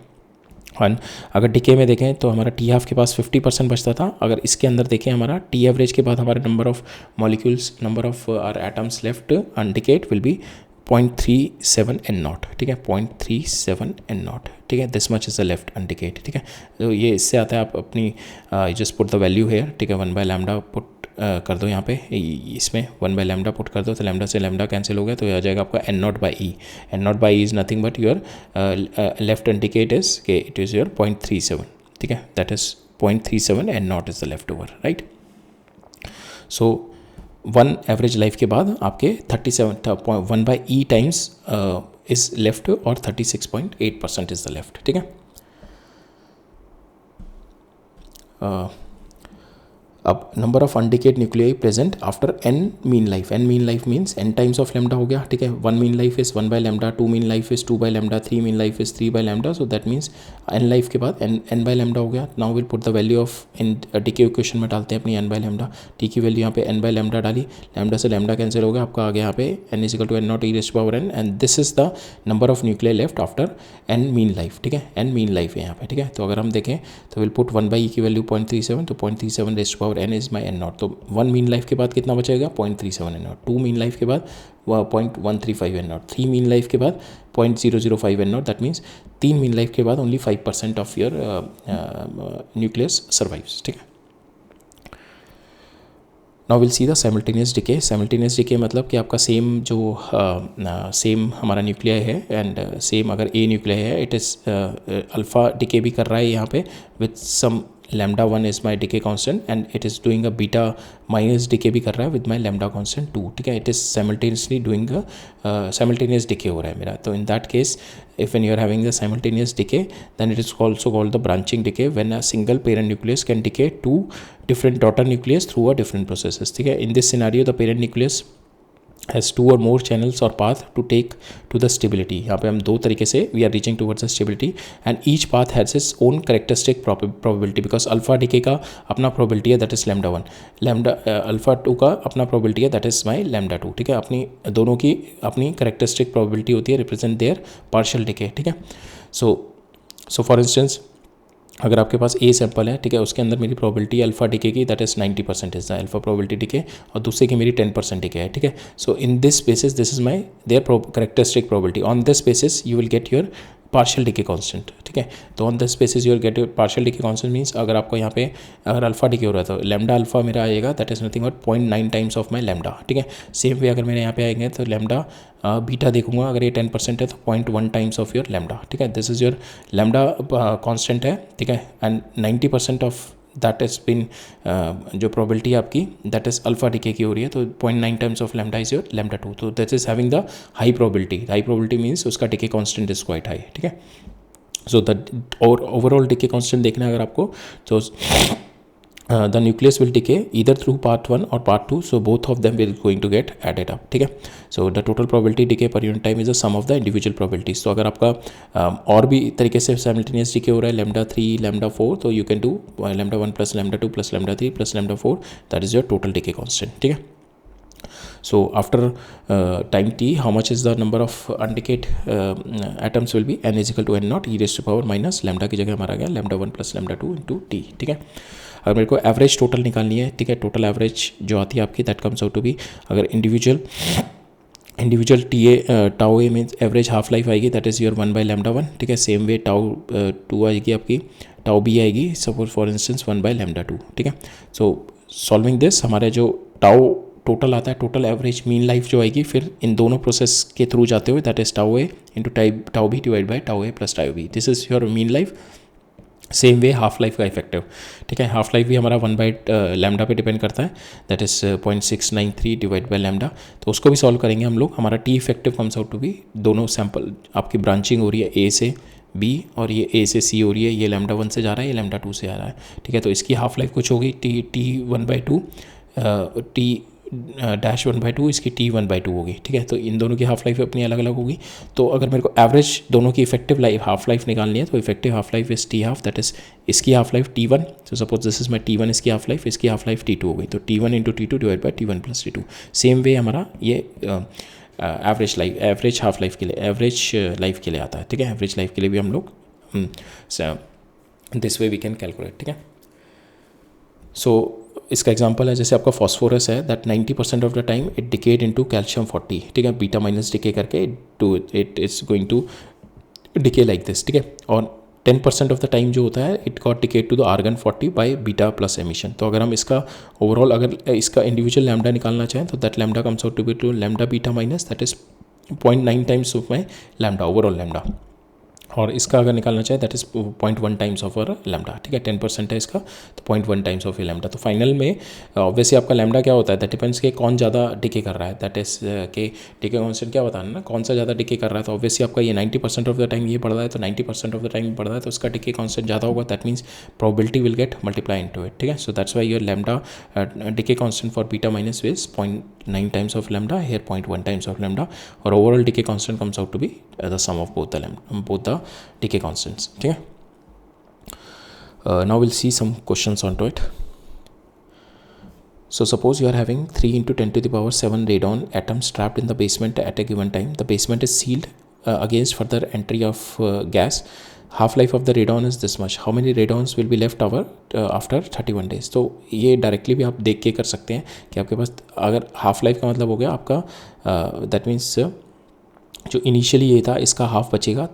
Speaker 1: और अगर डिके में देखें तो हमारा टी हाफ के पास 50% बचता था। अगर इसके अंदर देखें हमारा टी एवरेज के बाद हमारे number of molecules, number of or atoms left undecayed will be 0.37 N nought, ठीक है, 0.37 एन नॉट, ठीक है। This much is the left undecayed, ठीक है। तो ये इससे आता है आप अपनी just put the value here, ठीक है, 1 बाय लैम्डा पुट कर दो यहाँ पे, इसमें 1 बाय लैम्डा पुट कर दो तो लैम्डा से लैम्डा कैंसिल हो गया तो ये आ जाएगा आपका N nought by E. N nought by E is nothing but your left undecayed is के इट इज़ योर 0.37, ठीक है, that is 0.37 N nought is the left over, right. So 1 average life के बाद आपके 1 by E times is left और 36.8% is the left, ठीक है। अब number of undecayed nuclei present after N mean life, an mean life means N times of lambda हो गया, ठीक है। 1 mean life is 1 by lambda, 2 mean life is 2 by lambda, 3 mean life is 3 by lambda, so that means n life के बाद n by lambda हो गया। Now will put the value of in decay equation में डालते हैं अपनी n by lambda, t की value यहाँ पे एन बाय लैम्डा डाली, लैम्डा से लैम्डा कैंसिल हो गया, आपका आ गया यहाँ पे n is equal to N not e raised to power n, and this is the number of nuclei left after N mean life, ठीक है। एन मीन लाइफ है यहाँ पे, ठीक है। तो अगर हम देखें तो विल पुट 1 बाई ई की वैल्यू 0.37, तो 0.37 raised to power n is my n not. तो 1 मीन लाइफ के बाद कितना बचेगा 0.37 एन नॉट, 2 मीन लाइफ के बाद 0.135 एन नॉट, 3 मीन लाइफ के बाद 0.005 n not, that means 3 mean life के बाद only 5% of your nucleus survives, ठीक है। Now will see the simultaneous decay. Simultaneous decay मतलब कि आपका सेम जो सेम हमारा न्यूक्लियाई है एंड सेम अगर ए न्यूक्लियाई है इट इज़ अल्फ़ा डिके भी कर रहा है यहाँ पे with some lambda 1 is my decay constant and it is doing a beta minus decay भी कर रहा है विद माई लैम्डा कॉन्स्टेंट 2, ठीक है। It is simultaneously doing simultaneous decay हो रहा है मेरा। तो in that case if when you are having the simultaneous decay then it is also called the branching decay when a single parent nucleus can decay two different daughter nucleus through a different processes, ठीक है। in this scenario the parent nucleus has 2 or more channels or path to take to the stability। यहाँ पे हम 2 तरीके से we are reaching towards the stability and each path has its own characteristic probability because alpha decay का अपना probability है that is lambda 1, lambda alpha 2 का अपना probability है that is my lambda 2, ठीक है। अपनी दोनों की अपनी characteristic probability होती है represent their partial decay, ठीक है। so for instance अगर आपके पास ए सैंपल है, ठीक है, उसके अंदर मेरी प्रोबेबिलिटी अल्फा डिके की that is 90% is the alpha probability decay और दूसरे की मेरी 10% डिके है, ठीक है। So in this basis this is my there characteristic probability, on this basis you will get your partial decay constant, ठीक है। तो on this basis your get your partial decay constant means अगर आपको यहाँ पे अगर अल्फा डिके हो रहा है तो लैम्डा अल्फा मेरा आएगा that is nothing but 0.9 times of my lambda, ठीक है। सेम वे अगर मेरे यहाँ पे आएंगे तो लैम्डा बीटा देखूंगा अगर ये 10% है तो 0.1 टाइम्स ऑफ योर लैम्डा, ठीक है। This is your lambda constant है, ठीक है, and 90% of that is been जो प्रोबेबिलिटी आपकी दैट इज़ अल्फा डिके की हो रही है तो 0.9 times of lambda is your lambda 2, तो that is having the high probability. High probability means उसका decay constant is quite high, ठीक है। So the overall decay constant देखना है अगर आपको तो the nucleus will decay either through part 1 or part 2, so both of them will going to get added up, ठीक है। so the total probability decay per unit time is the sum of the individual probabilities। तो अगर आपका और भी तरीके से simultaneous decay हो रहा है lambda 3 lambda 4 तो you can do lambda 1 plus lambda 2 plus lambda 3 plus lambda 4 that is your total decay constant, ठीक है। So after time t how much is the number of undecayed atoms will be n is equal to n naught e raised to power minus lambda की जगह हमारा गया lambda 1 plus lambda 2 into t, ठीक है। अगर मेरे को average total निकालनी है, ठीक है, टोटल एवरेज जो आती है आपकी that comes out to be अगर individual T A tau A means average half life आएगी that is your 1 by lambda 1, ठीक है। सेम वे टाउ 2 आएगी आपकी, टाउ बी आएगी suppose for instance 1 by lambda 2, ठीक है। सो सॉल्विंग दिस हमारे जो टाउ टोटल आता है टोटल एवरेज मीन लाइफ जो आएगी फिर इन दोनों प्रोसेस के थ्रू जाते हुए that is tau a into tau b divide by tau a plus tau b, this is your mean life. Same way half life का इफेक्टिव, ठीक है। हाफ लाइफ भी हमारा 1 बाई लैम्डा पे डिपेंड करता है that is 0.693 divide by lambda, तो उसको भी सॉल्व करेंगे हम लोग। हमारा t effective comes out to भी दोनों सैम्पल आपकी ब्रांचिंग हो रही है ए से बी और ये ए से सी हो रही है, ये लैम्डा 1 से जा रहा है, ये लैम्डा 2 से आ रहा है, ठीक है। तो इसकी हाफ लाइफ कुछ होगी टी 1/2 टी डैश 1/2 इसकी T1/2 होगी, ठीक है। तो इन दोनों की हाफ लाइफ अपनी अलग अलग होगी। तो अगर मेरे को एवरेज दोनों की इफेक्टिव लाइफ हाफ लाइफ निकालनी है तो effective half life is T1/2, that is इसकी हाफ लाइफ T1, तो suppose this is my T1 इसकी हाफ लाइफ T2 हो गई, तो T1 into T2 divide by T1 plus T2। Same way हमारा ये एवरेज हाफ लाइफ के लिए, एवरेज लाइफ के लिए आता है, ठीक है। एवरेज लाइफ के लिए भी हम लोग this way we can calculate, ठीक है। सो इसका एग्जांपल है, जैसे आपका फॉस्फोरस है that 90% of the time it decayed into calcium 40, ठीक है। बीटा माइनस डिके करके it is going to decay like this, ठीक है। और 10% ऑफ द टाइम जो होता है it got decayed to the argon 40 by beta plus emission. तो अगर हम इसका ओवरऑल अगर इसका इंडिविजुअल लैम्डा निकालना चाहें तो that lambda comes out to be to lambda beta minus that is 0.9 times of my lambda, overall lambda. और इसका अगर निकालना चाहे that is 0.1 times of uh lambda, ठीक है। 10% है इसका तो 0.1 टाइम्स ऑफ ए लैम्डा। तो फाइनल में ऑब्वियसली आपका लैम्डा क्या होता है, दैट डिपेंड्स कि कौन ज़्यादा डिके कर रहा है, दैट इज के डिके कॉन्स्टेंट क्या बताना ना, कौन सा ज़्यादा डिके कर रहा है। तो ऑब्वियसली आपका ये 90% ऑफ द टाइम ये बढ़ रहा है, तो 90% ऑफ द टाइम बढ़ रहा है तो उसका डिके कॉन्स्टेंट ज़्यादा होगा, that means probability will get multiply into it, ठीक है। So that's why your lambda decay constant for beta minus is 0.9 times of lambda, here 0.1 times of lambda, और overall decay constant comes out to be the sum of both the decay constants, ठीक है। Now we'll see some questions onto it. So suppose you are having 3 into 10 to the power 7 radon atoms trapped in the basement at a given time. The basement is sealed against further entry of gas. Half life of the radon is this much. How many radons will be left over after 31 days? तो ये directly भी आप देख के कर सकते हैं कि आपके पास अगर हाफ लाइफ का मतलब हो गया आपका दैट मीन्स जो इनिशियली ये था इसका हाफ बचेगा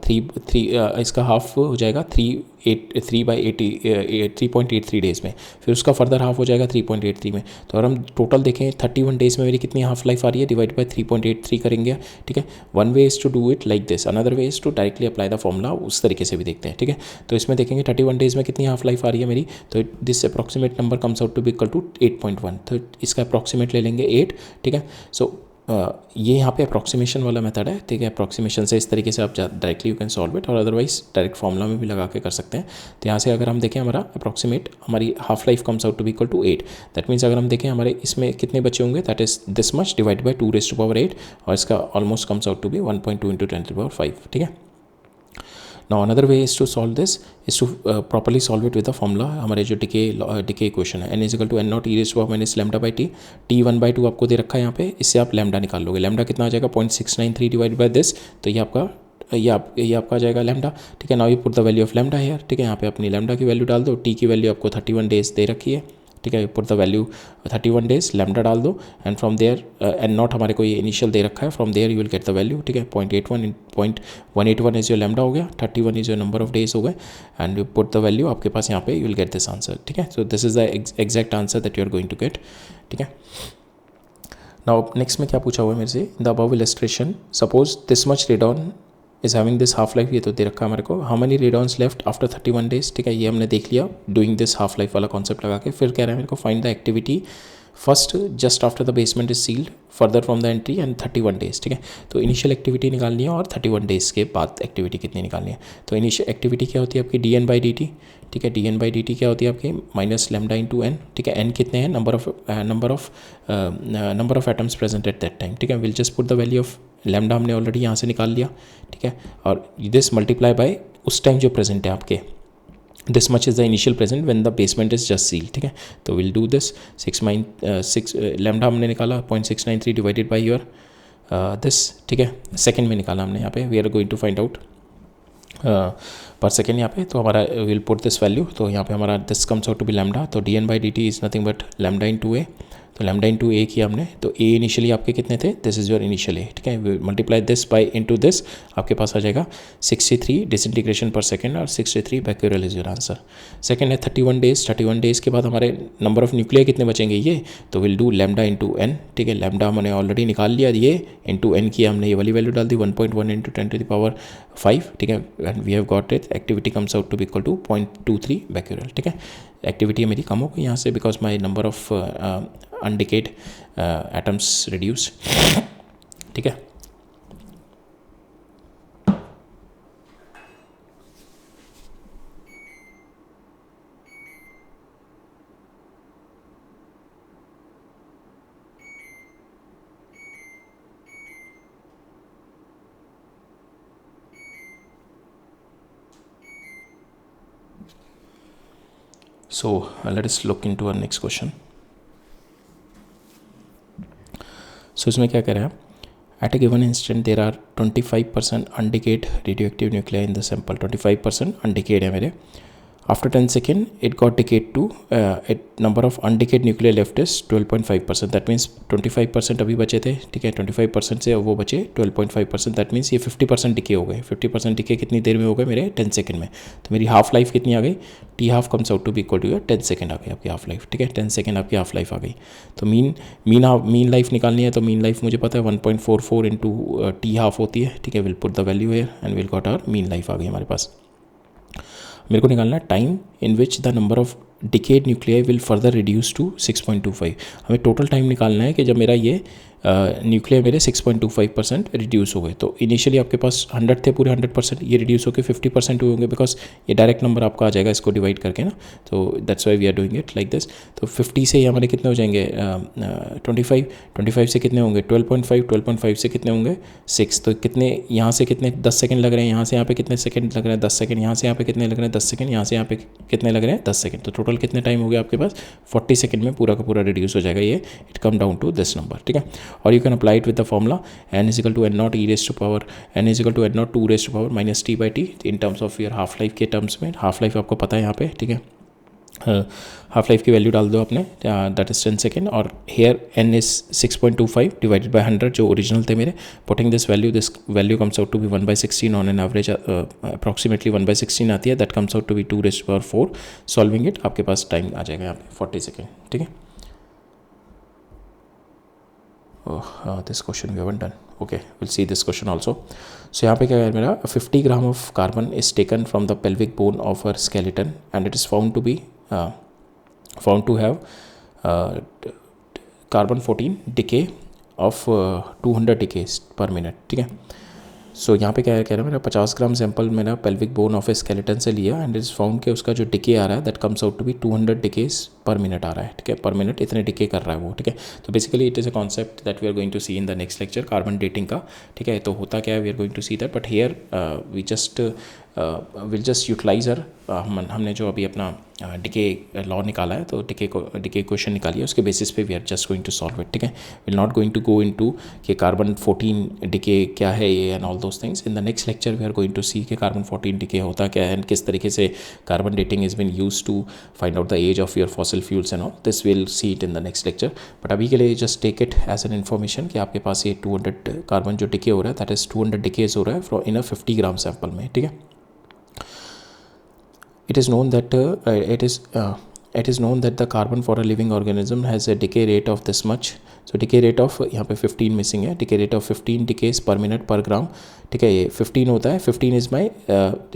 Speaker 1: इसका हाफ हो जाएगा 3.83 डेज़ में, फिर उसका फर्दर हाफ हो जाएगा 3.83 में। तो अगर हम टोटल देखें 31 डेज़ में मेरी कितनी हाफ लाइफ आ रही है, डिवाइड बाय 3.83 करेंगे, ठीक है। One way is to do it like this, another way is to directly apply the formula, उस तरीके से भी देखते हैं, ठीक है। तो इसमें देखेंगे 31 डेज़ में कितनी हाफ लाइफ आ रही है मेरी, तो this approximate number comes out to be equal to 8.1, तो इसका अप्रॉक्सीमेट ले लेंगे 8, ठीक है। सो ये यहाँ पे अप्रॉक्सीमेशन वाला मेथड है, ठीक है। अप्रॉक्सीमेशन से इस तरीके से आप directly you can solve it, और अदरवाइज डायरेक्ट फॉर्मूला में भी लगा के कर सकते हैं। तो यहाँ से अगर हम देखें हमारा अप्रॉक्सीमेट हमारी half life comes out to be equal to 8, that means अगर हम देखें हमारे इसमें कितने बचे होंगे, that is this much divide by 2⁻8, और इसका almost comes out to be 1.2 into 10⁵, ठीक है। Now another way is to solve this is to properly solve it with the formula, हमारे जो डिके इक्वेशन है n is equal to n not E raise to power minus lambda by t, T1/2 आपको दे रखा है यहाँ पे, इससे आप लैम्डा निकाल लोगे। लैम्डा कितना आ जाएगा 0.693 डिवाइड बाई दिस, तो ये आपका आ जाएगा लैम्डा, ठीक है। Now you put the value of lambda here, ठीक है। यहाँ पे अपनी लैम्डा की वैल्यू डाल दो, टी की वैल्यू आपको 31 डेज दे रखी है, ठीक है। Put the value 31 days, lambda डाल दो, and from there n not हमारे को ये इनिशियल दे रखा है, from there you will get the value, ठीक है। 0.181 इज योर लैम्डा हो गया, 31 is your number of days हो गए, and you put the value, आपके पास यहाँ पे you will get this answer, ठीक है। So this is the exact answer that you are going to get, ठीक है। नाउ नेक्स्ट में क्या पूछा हुआ है मेरे से, the above illustration suppose this much radon is having this half life, ये तो दे रखा है हमारे को, how many radons left after 31 days, ठीक है। ये हमने देख लिया डूइंग दिस हाफ लाइफ वाला कॉन्सेप्ट लगा के। फिर कह रहे हैं मेरे को find the activity first just after the basement is sealed further from the entry and 31 days, ठीक है। तो इनिशियल एक्टिविटी निकालनी है और 31 डेज के बाद एक्टिविटी कितनी निकालनी है। तो इनिशियल एक्टिविटी क्या होती है आपकी dn/dt, ठीक है। dn/dt क्या होती है आपकी माइनस लैम्डा इंटू एन, ठीक है। एन कितने हैं, number of atoms present at that time, ठीक है। Will just put the value of lambda हमने ऑलरेडी यहाँ से निकाल लिया, ठीक है। और दिस मल्टीप्लाई बाय उस टाइम जो प्रेजेंट है आपके, this much is the initial present when the basement is just seal, ठीक है। तो विल डू दिस 6 लैम्डा हमने निकाला 0.693 डिवाइडेड बाई योर दिस, ठीक है। सेकेंड में निकाला हमने यहाँ पे, we are going to find out per second यहाँ पे। तो हमारा विल पुट दिस वैल्यू, तो यहाँ पे हमारा this comes out to be lambda, तो dn/dt is nothing but lambda into A, तो लैम्डा इंटू ए किया हमने, तो ए इनिशियली आपके कितने थे, दिस इज योर इनिशियल ए, ठीक है। Multiply this by into this, आपके पास आ जाएगा 63 डिसइंटीग्रेशन पर सेकंड, और 63 बैक्यूरियल इज योर आंसर। सेकंड है 31 डेज, 31 डेज के बाद हमारे नंबर ऑफ न्यूक्लियर कितने बचेंगे ये, तो will do lambda into n, ठीक है। लैम्डा हमने ऑलरेडी निकाल लिया, ये इंटू एन किया हमने, ये वाली वैल्यू डाल दी 1.1 इंटू 10⁵, ठीक है। And we have got it, activity comes out to be equal to 0.23 becquerel, ठीक है। एक्टिविटी मेरी कम हो गई यहाँ से because my number of undecayed atoms reduce, ठीक है। So let us look into our next question. So इसमें क्या कह रहा है, at a given instant there are 25% undecayed radioactive nuclei in the sample. 25% undecayed है मेरे. After 10 seconds, it got decayed to number of undecayed nuclei left is 12.5%. That means 25% अभी बचे थे, ठीक है, 25% से वो बचे 12.5%. दैट मीन्स ये 50% डिके हो गए. 50% डिके कितनी देर में हो गए मेरे? 10 सेकंड में. तो मेरी हाफ लाइफ कितनी आ गई? T half comes out to be equal to 10 second आ गई आपकी हाफ लाइफ, ठीक है. 10 सेकंड आपकी हाफ लाइफ आ गई. तो मीन लाइफ निकालनी है, तो मीन लाइफ मुझे पता है 1.44 इंटू टी हाफ होती है, ठीक है. Will put the value here and will got our mean life आ गई हमारे पास. मेरे को निकालना है time in which the number of decayed nuclei will further reduce to 6.25. हमें टोटल टाइम निकालना है कि जब मेरा ये न्यूक्लियर मेरे 6.25% रिड्यूस हो गए. तो इनिशियली आपके पास 100 थे, पूरे 100% ये रिड्यूस होकर 50% हुए होंगे, बिकॉज ये डायरेक्ट नंबर आपका आ जाएगा इसको डिवाइड करके ना. तो that's why we are doing it like this. तो 50 से हमारे कितने हो जाएंगे? 25 से कितने होंगे? 12.5 से कितने होंगे? 6. तो कितने यहाँ से कितने 10 सेकंड लग रहे हैं, यहाँ से यहाँ पे कितने सेकंड लग रहे हैं? 10 सेकंड. यहाँ से यहाँ पे कितने लग रहे हैं? 10 सेकंड. यहाँ से यहाँ पे कितने लग रहे हैं? 10 सेकंड. तो टोटल कितने टाइम हो गया आपके पास? 40 सेकंड में पूरा का पूरा रिड्यूस हो जाएगा ये. It come down to this number, ठीक है. और you can apply it with the formula n is equal to n0 e raise to power n is equal to n0 2 raise to power minus t by t in terms of your half life के टर्म्स में. Half life आपको पता है यहाँ पे, ठीक है. हाफ लाइफ की वैल्यू डाल दो आपने, दैट इज 10 सेकेंड. और here n is 6.25 divided by 100 जो ओरिजिनल थे मेरे. Putting this value comes out to be 1/16 on an average approximately 1/16 आती है. That comes out to be 2 raise to power 4. Solving it आपके पास टाइम आ जाएगा यहाँ पे 40 सेकेंड, ठीक है. This question we haven't done. Okay, we'll see this question also. So यहाँ पे क्या है मेरा? 50 ग्राम of carbon is taken from the pelvic bone of her skeleton and it is found to have carbon 14 decay of 200 decays per minute, ठीक है. सो यहाँ पे क्या कह रहा है मेरा? 50 ग्राम सैंपल मेरा pelvic bone of A skeleton से लिया एंड इज फाउंड कि उसका जो डिके आ रहा है that comes out to be 200 decays per minute आ रहा है, ठीक है. पर मिनट इतने डिके कर रहा है वो, ठीक है. तो basically it is a concept that we are going to see in the next lecture, carbon dating का, ठीक है. तो होता क्या है, we are going to see that, but here we just will just utilize her. हमने जो अभी अपना डिके लॉ निकाला है, तो डिके क्वेश्चन निकालिए, उसके बेसिस पे we are just going to solve it, ठीक है. Will not going to go into कि कार्बन 14 डिके क्या है ये and all those things. In the next lecture we are going to see कि कार्बन 14 डिके होता क्या है एंड किस तरीके से carbon dating is been use to find out the age of your fossil fuels and all. This will see it in the next lecture. But अभी के लिए just take it as an information कि आपके पास ये 200 carbon जो decay हो रहा है दैट इज 200 डिकेज हो रहा है इन अ 50 ग्राम सैंपल में, ठीक है. It is known that the carbon for a living organism has a decay rate of this much. So decay rate of यहाँ पे 15 मिसिंग है. decay rate of 15 decays per minute per gram, ठीक है. ये 15 होता है. 15 is my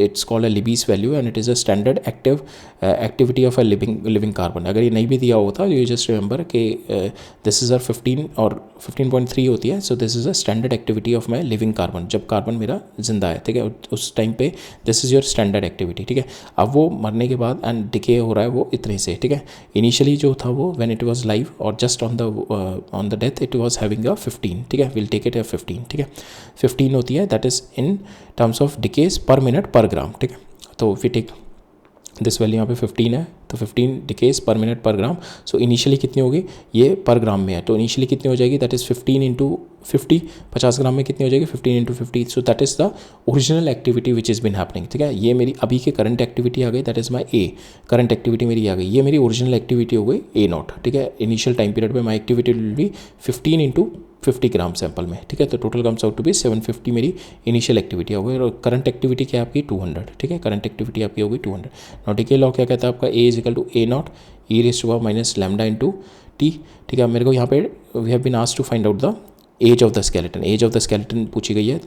Speaker 1: it's called a Libby's value and it is a standard activity of a living carbon. अगर ये नहीं भी दिया होता you just remember कि this is a 15 और 15.3 होती है. So this is a standard activity of my living carbon. जब कार्बन मेरा जिंदा है, ठीक है, उस टाइम पे this is your standard activity, ठीक है. अब वो मरने के बाद एंड डिके हो रहा है वो इतने से, ठीक है. इनिशियली जो था वो व्हेन इट वाज लाइव और just on the death it was having a 15, ठीक है. विल टेक इट अ 15, ठीक है. 15 होती है that is in terms of decays per minute पर ग्राम, ठीक है. तो फिर टेक दिस वैल्यू यहाँ पे 15 है, तो 15 डिकेज पर मिनट पर ग्राम. सो इनिशियली कितनी होगी? ये पर ग्राम में है, तो इनिशियली कितनी हो जाएगी? That is 15 into 50. 50 ग्राम में कितनी हो जाएगी? 15 into 50. So that is the original activity which is been happening, ठीक है. ये मेरी अभी के करंट एक्टिविटी आ गई, that is my A. Current activity मेरी आ गई, ये मेरी ओरिजिनल एक्टिविटी हो गई ए नॉट, ठीक है. इनिशियल टाइम पीरियड में my activity will be 15 into 50 gram sample में, ठीक है. तो total comes out to be 750 मेरी इनिशियल एक्टिविटी हो गई. और करंट एक्टिविटी क्या है आपकी? 200, ठीक है. करंट एक्टिविटी आपकी हो गई 200. नॉट डिके लॉ क्या कहता है आपका? A is equal to A naught E raise to power minus lambda into t, ठीक है. मेरे को यहाँ पे we have been asked to find out the age of the skeleton. Age of the skeleton पूछी गई है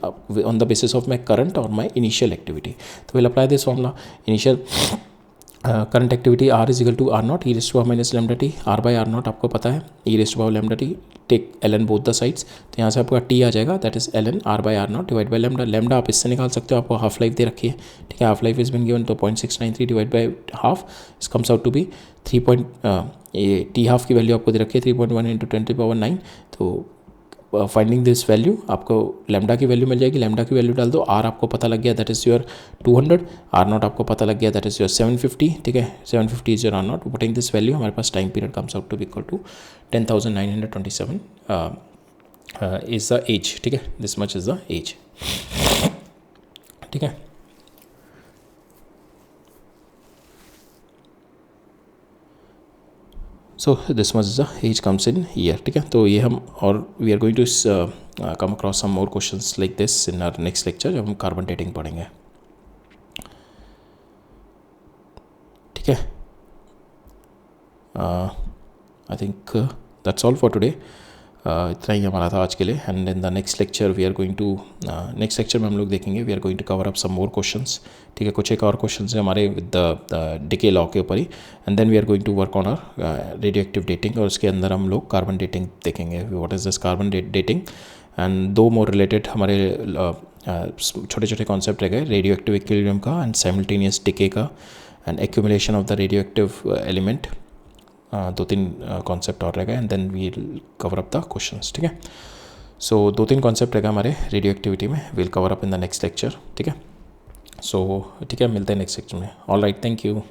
Speaker 1: on the basis of my current और माई इनिशियल एक्टिविटी. तो will apply this formula. Initial current activity R is equal to R naught E raise to power minus lambda t. R by r not आपको पता है, e raise to power lambda t. Take l n both the sides, तो यहाँ से आपका t आ जाएगा that is l n r by r not divide by lambda. Lambda आप इससे निकाल सकते हो, आपको हाफ लाइफ दे रखी है, ठीक है. Half life is been given, तो 0.693 डिवाइड बाई हाफ इस कम्स आउट टू बी 3. ये टी हाफ की वैल्यू आपको दे रखी है 3.1 इंटू 10 टू पावर 9. तो फाइंडिंग दिस वैल्यू, आपको लैम्डा की वैल्यू मिल जाएगी, लैम्डा की वैल्यू डाल दो, आर आपको पता लग गया that is your 200, r not आपको पता लग गया दैट इज़ योर 750, ठीक है, 750 is your R naught, putting this value हमारे पास time period comes out to be equal to 10,927 is the age, ठीक है, this much is the age, ठीक है. So this much the age comes in year, ठीक है. तो ये हम, और we are going to come across some more questions like this in our next lecture, जब हम कार्बन डेटिंग पढ़ेंगे, ठीक है. आई think that's all for today. इतना ही हमारा था आज के लिए. And in the next lecture we are going to, next lecture में हम लोग देखेंगे, we are going to cover up some more questions, ठीक है. कुछ एक और क्वेश्चंस है हमारे विद द डिके लॉ के ऊपर ही. And then we are going to work on our radioactive dating, और उसके अंदर हम लोग कार्बन डेटिंग देखेंगे, what is this carbon dating. And दो मोर रिलेटेड हमारे छोटे छोटे कॉन्सेप्ट रह गए, रेडियो एक्टिव इक्विलिब्रियम का एंड साइमल्टेनियस डिके का and accumulation of the radio active element. 2-3 concept और रहेगा and then we cover up the questions, ठीक है. सो 2-3 कॉन्सेप्ट रहेगा हमारे रेडियो एक्टिविटी में, will cover up in the next lecture, ठीक है. सो ठीक है, मिलते हैं नेक्स्ट लेक्चर में. All right, thank you.